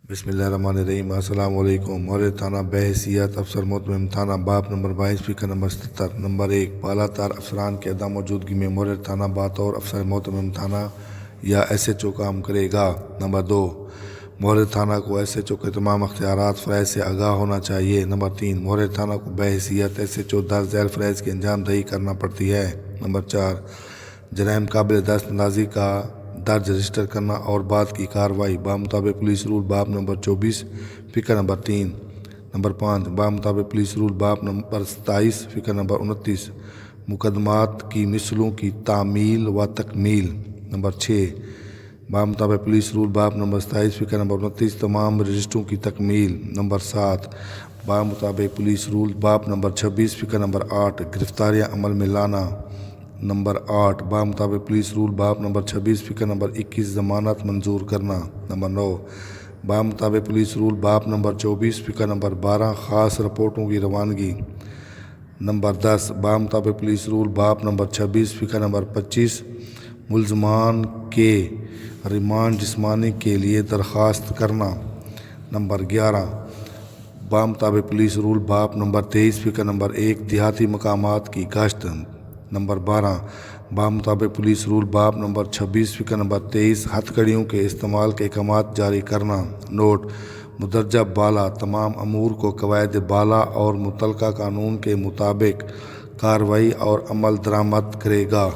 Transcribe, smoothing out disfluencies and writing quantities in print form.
بسم اللہ الرحمن الرحیم۔ السلام علیکم۔ محرر تھانہ بحیثیت افسر مہتمم تھانہ باب نمبر 22 فقرہ نمبر 77۔ نمبر 1، بالا تر افسران کی عدم موجودگی میں محرر تھانہ بطور افسر مہتمم تھانہ یا ایس ایچ او کام کرے گا۔ نمبر 2، محرر تھانہ کو ایس ایچ او کے تمام اختیارات فرائض سے آگاہ ہونا چاہیے۔ نمبر 3، محرر تھانہ کو بحیثیت ایس ایچ او درج ذیل فرائض کی انجام دہی کرنا پڑتی ہے۔ نمبر 4، جرائم قابل دست اندازی کا درج رجسٹر کرنا اور بعد کی کارروائی بمطابق پولیس رول باب نمبر 24 فقرہ نمبر 3۔ نمبر 5، بمطابق پولیس رول باب نمبر 27 فقرہ نمبر 29 مقدمات کی مثلوں کی تعمیل و تکمیل۔ نمبر 6، بمطابق پولیس رول باب نمبر 27 فقرہ نمبر 29 تمام رجسٹروں کی تکمیل۔ نمبر 7، بمطابق پولیس رول باب نمبر 26 فقرہ نمبر 8 گرفتاریاں عمل میں لانا۔ نمبر 8، بمطابق پولیس رول باب نمبر 26 فقرہ نمبر 21 ضمانت منظور کرنا۔ نمبر 9، بمطابق پولیس رول باب نمبر 24 فقرہ نمبر 12 خاص رپورٹوں کی روانگی۔ نمبر 10، بمطابق پولیس رول باب نمبر 26 فقرہ نمبر 25 ملزمان کے ریمانڈ جسمانی کے لیے درخواست کرنا۔ نمبر 11، بمطابق پولیس رول باب نمبر 23 فقرہ نمبر 1 دیہاتی مقامات کی گشت۔ نمبر 12، بمطابق پولیس رول باب نمبر 26 فقرہ نمبر 23 ہتھکڑیوں کے استعمال کے احکامات جاری کرنا۔ نوٹ: مدرجہ بالا تمام امور کو قواعد بالا اور متعلقہ قانون کے مطابق کارروائی اور عمل درآمد کرے گا۔